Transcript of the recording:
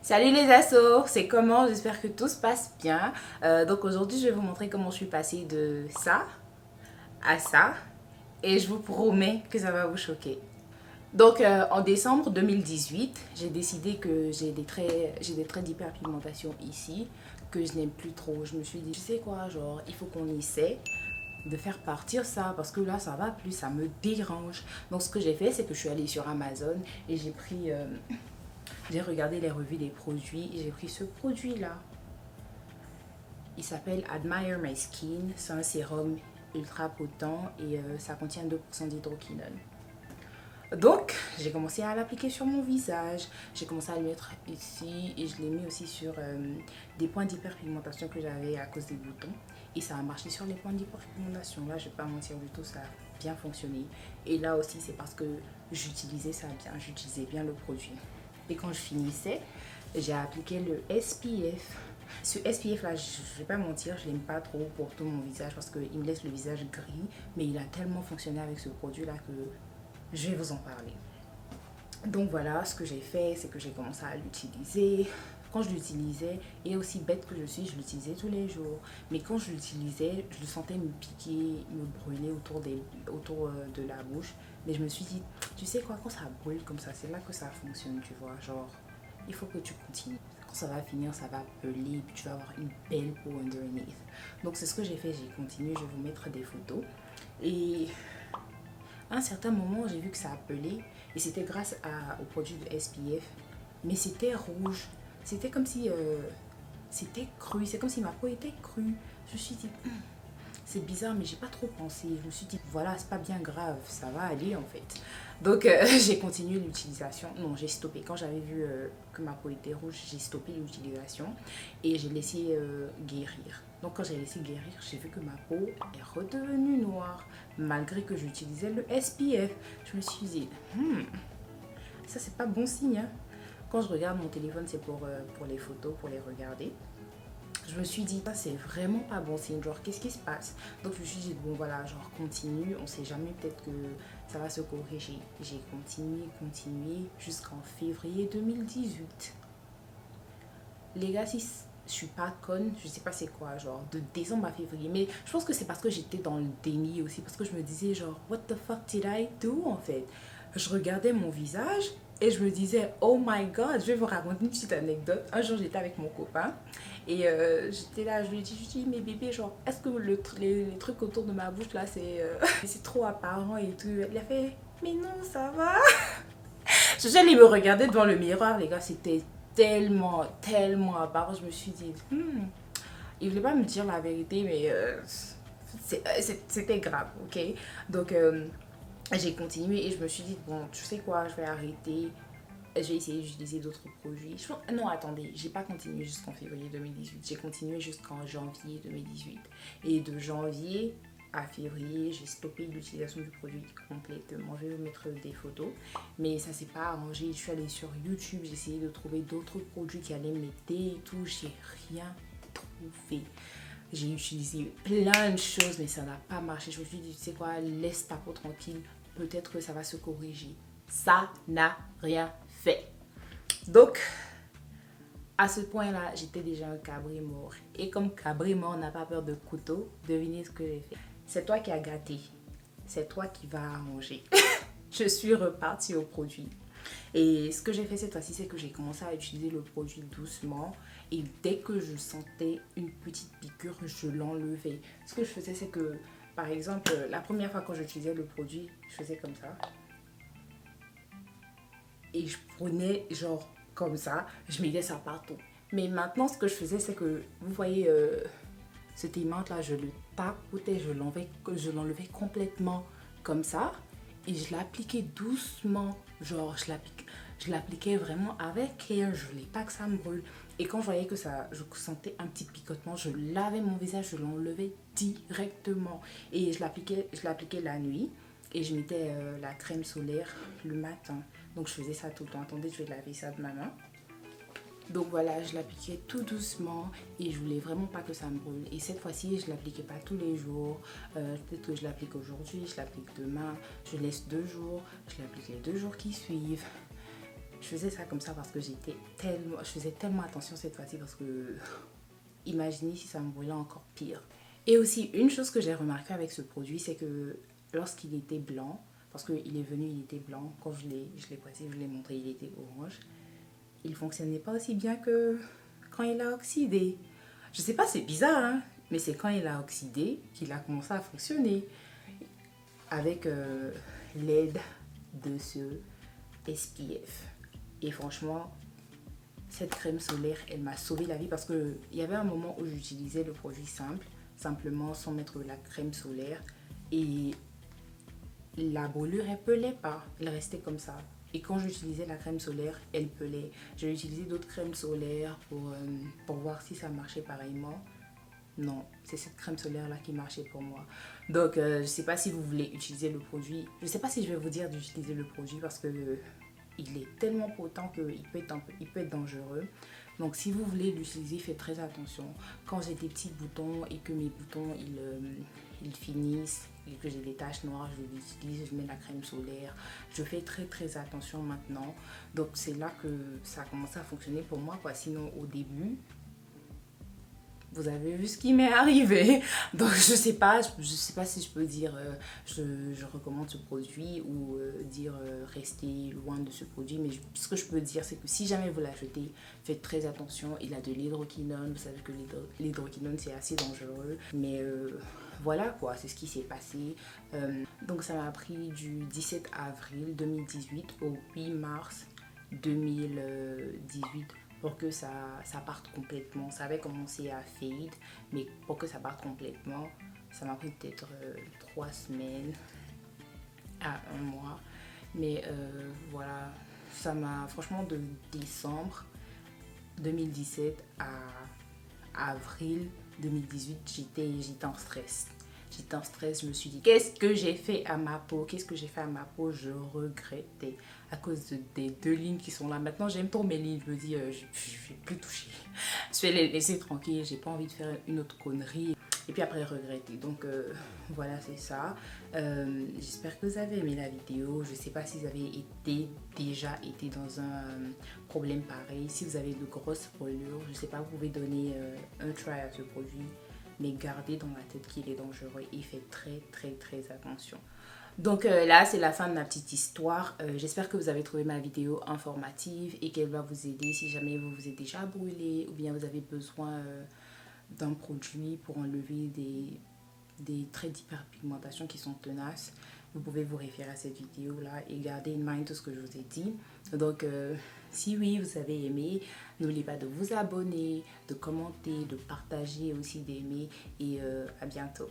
Salut les assos, c'est comment? J'espère que tout se passe bien. Donc aujourd'hui, je vais vous montrer comment je suis passée de ça à ça et je vous promets que ça va vous choquer. Donc en décembre 2018, j'ai décidé que j'ai des traits d'hyperpigmentation ici que je n'aime plus trop. Je me suis dit, tu sais quoi, genre il faut qu'on essaie de faire partir ça parce que là ça va plus, ça me dérange. Donc ce que j'ai fait, c'est que je suis allée sur Amazon et j'ai regardé les revues des produits et j'ai pris ce produit-là. Il s'appelle Admire My Skin. C'est un sérum ultra potent et ça contient 2% d'hydroquinone. Donc, j'ai commencé à l'appliquer sur mon visage. J'ai commencé à le mettre ici et je l'ai mis aussi sur des points d'hyperpigmentation que j'avais à cause des boutons. Et ça a marché sur les points d'hyperpigmentation. Là, je ne vais pas mentir du tout, ça a bien fonctionné. Et là aussi, c'est parce que j'utilisais ça bien, j'utilisais bien le produit. Et quand je finissais, j'ai appliqué le SPF. Ce SPF là, je ne vais pas mentir, je l'aime pas trop pour tout mon visage parce qu'il me laisse le visage gris. Mais il a tellement fonctionné avec ce produit là que je vais vous en parler. Donc voilà, ce que j'ai fait, c'est que j'ai commencé à l'utiliser. Quand je l'utilisais, et aussi bête que je suis, je l'utilisais tous les jours. Mais quand je l'utilisais, je le sentais me piquer, me brûler autour de la bouche. Mais je me suis dit, tu sais quoi, quand ça brûle comme ça, c'est là que ça fonctionne, tu vois. Genre, il faut que tu continues. Quand ça va finir, ça va peler, puis tu vas avoir une belle peau underneath. Donc c'est ce que j'ai fait, j'ai continué, je vais vous mettre des photos. Et à un certain moment, j'ai vu que ça appelait et c'était grâce au produit de SPF. Mais c'était rouge. C'était comme si c'était cru. C'est comme si ma peau était crue. Je me suis dit, c'est bizarre, mais j'ai pas trop pensé. Je me suis dit, voilà, c'est pas bien grave, ça va aller en fait. Donc j'ai continué l'utilisation. Non, j'ai stoppé. Quand j'avais vu que ma peau était rouge, j'ai stoppé l'utilisation et j'ai laissé guérir. Donc quand j'ai laissé guérir, j'ai vu que ma peau est redevenue noire malgré que j'utilisais le SPF. Je me suis dit, ça c'est pas bon signe. Hein. Quand je regarde mon téléphone, c'est pour les photos, pour les regarder. Je me suis dit, ça c'est vraiment pas bon signe, genre qu'est-ce qui se passe? Donc je me suis dit, bon voilà, genre continue, on sait jamais, peut-être que ça va se corriger. J'ai continué jusqu'en février 2018. Les gars, si je suis pas conne, je sais pas c'est quoi, genre de décembre à février, mais je pense que c'est parce que j'étais dans le déni aussi, parce que je me disais genre, what the fuck did I do en fait? Je regardais mon visage et je me disais, oh my god, je vais vous raconter une petite anecdote. Un jour, j'étais avec mon copain et j'étais là, je lui ai dit, mais bébé, genre, est-ce que les trucs autour de ma bouche là, c'est trop apparent et tout? Il a fait, mais non, ça va. Je suis allée me regarder devant le miroir, les gars, c'était tellement apparent. Je me suis dit, il voulait pas me dire la vérité, mais c'était grave, ok? Donc, j'ai continué et je me suis dit, bon, tu sais quoi, je vais arrêter. Je vais essayer d'utiliser d'autres produits. Non, attendez, j'ai pas continué jusqu'en février 2018. J'ai continué jusqu'en janvier 2018. Et de janvier à février, j'ai stoppé l'utilisation du produit complètement. Je vais vous mettre des photos. Mais ça s'est pas arrangé. Je suis allée sur YouTube, j'ai essayé de trouver d'autres produits qui allaient m'aider et tout. J'ai rien trouvé. J'ai utilisé plein de choses, mais ça n'a pas marché. Je me suis dit, tu sais quoi, laisse ta peau tranquille. Peut-être que ça va se corriger. Ça n'a rien fait. Donc, à ce point-là, j'étais déjà un cabri mort. Et comme cabri mort n'a pas peur de couteau, devinez ce que j'ai fait. C'est toi qui as gâté. C'est toi qui vas arranger. Je suis repartie au produit. Et ce que j'ai fait cette fois-ci, c'est que j'ai commencé à utiliser le produit doucement. Et dès que je sentais une petite piqûre, je l'enlevais. Ce que je faisais, c'est que, par exemple, la première fois quand j'utilisais le produit, je faisais comme ça. Et je prenais genre comme ça, je mettais ça partout. Mais maintenant, ce que je faisais, c'est que, vous voyez, cette aimante là, je le tapotais, je l'enlevais complètement comme ça. Et je l'appliquais doucement, genre je l'appliquais vraiment avec care, je voulais pas que ça me brûle. Et quand je voyais que je sentais un petit picotement, je lavais mon visage, je l'enlevais directement. Et je l'appliquais la nuit. Et je mettais la crème solaire le matin. Donc je faisais ça tout le temps. Attendez, je vais laver ça de ma main. Donc voilà, je l'appliquais tout doucement et je voulais vraiment pas que ça me brûle. Et cette fois-ci, je l'appliquais pas tous les jours. Peut-être que je l'applique aujourd'hui, je l'applique demain, je laisse 2 jours, je l'applique les 2 jours qui suivent. Je faisais ça comme ça parce que je faisais tellement attention cette fois-ci parce que imaginez si ça me brûlait encore pire. Et aussi, une chose que j'ai remarqué avec ce produit, c'est que lorsqu'il était blanc, parce qu'il est venu, il était blanc, quand je l'ai pressé, je l'ai montré, il était orange, il ne fonctionnait pas aussi bien que quand il a oxydé. Je sais pas, c'est bizarre, hein, mais c'est quand il a oxydé qu'il a commencé à fonctionner avec l'aide de ce SPF. Et franchement, cette crème solaire, elle m'a sauvé la vie parce qu'il y avait un moment où j'utilisais le produit simplement sans mettre la crème solaire. Et la brûlure, elle pelait pas, elle restait comme ça. Et quand j'utilisais la crème solaire, elle pelait. J'ai utilisé d'autres crèmes solaires pour voir si ça marchait pareillement. Non, c'est cette crème solaire là qui marchait pour moi. Donc je ne sais pas si vous voulez utiliser le produit. Je ne sais pas si je vais vous dire d'utiliser le produit parce que il est tellement potent qu'il peut être dangereux. Donc si vous voulez l'utiliser, faites très attention. Quand j'ai des petits boutons et que mes boutons ils finissent et que j'ai des taches noires, je l'utilise, je mets la crème solaire. Je fais très attention maintenant. Donc c'est là que ça a commencé à fonctionner pour moi, quoi. Sinon au début, vous avez vu ce qui m'est arrivé. Donc je sais pas si je peux dire je recommande ce produit ou dire restez loin de ce produit. Mais ce que je peux dire, c'est que si jamais vous l'achetez, faites très attention. Il a de l'hydroquinone. Vous savez que l'hydroquinone c'est assez dangereux. Mais voilà quoi, c'est ce qui s'est passé. Donc ça m'a pris du 17 avril 2018 au 8 mars 2018 pour que ça parte complètement. Ça avait commencé à fade, mais pour que ça parte complètement, ça m'a pris peut-être 3 semaines à 1 mois. Mais voilà, ça m'a franchement de décembre 2017 à avril 2018, j'étais en stress. J'étais en stress, je me suis dit, qu'est-ce que j'ai fait à ma peau? Qu'est-ce que j'ai fait à ma peau? Je regrettais à cause des 2 lignes qui sont là. Maintenant, j'aime trop mes lignes. Je me dis, je ne vais plus toucher. Je vais les laisser tranquilles. J'ai pas envie de faire une autre connerie. Et puis après, regretter. Donc, voilà, c'est ça. J'espère que vous avez aimé la vidéo. Je ne sais pas si vous avez déjà été dans un problème pareil. Si vous avez de grosses brûlures, je ne sais pas, vous pouvez donner un try à ce produit. Mais gardez dans la tête qu'il est dangereux et faites très attention. Donc là, c'est la fin de ma petite histoire. J'espère que vous avez trouvé ma vidéo informative et qu'elle va vous aider si jamais vous vous êtes déjà brûlé ou bien vous avez besoin d'un produit pour enlever des traits d'hyperpigmentation qui sont tenaces. Vous pouvez vous référer à cette vidéo là et garder en mind tout ce que je vous ai dit. Donc si oui, vous avez aimé, n'oubliez pas de vous abonner, de commenter, de partager aussi, d'aimer et à bientôt.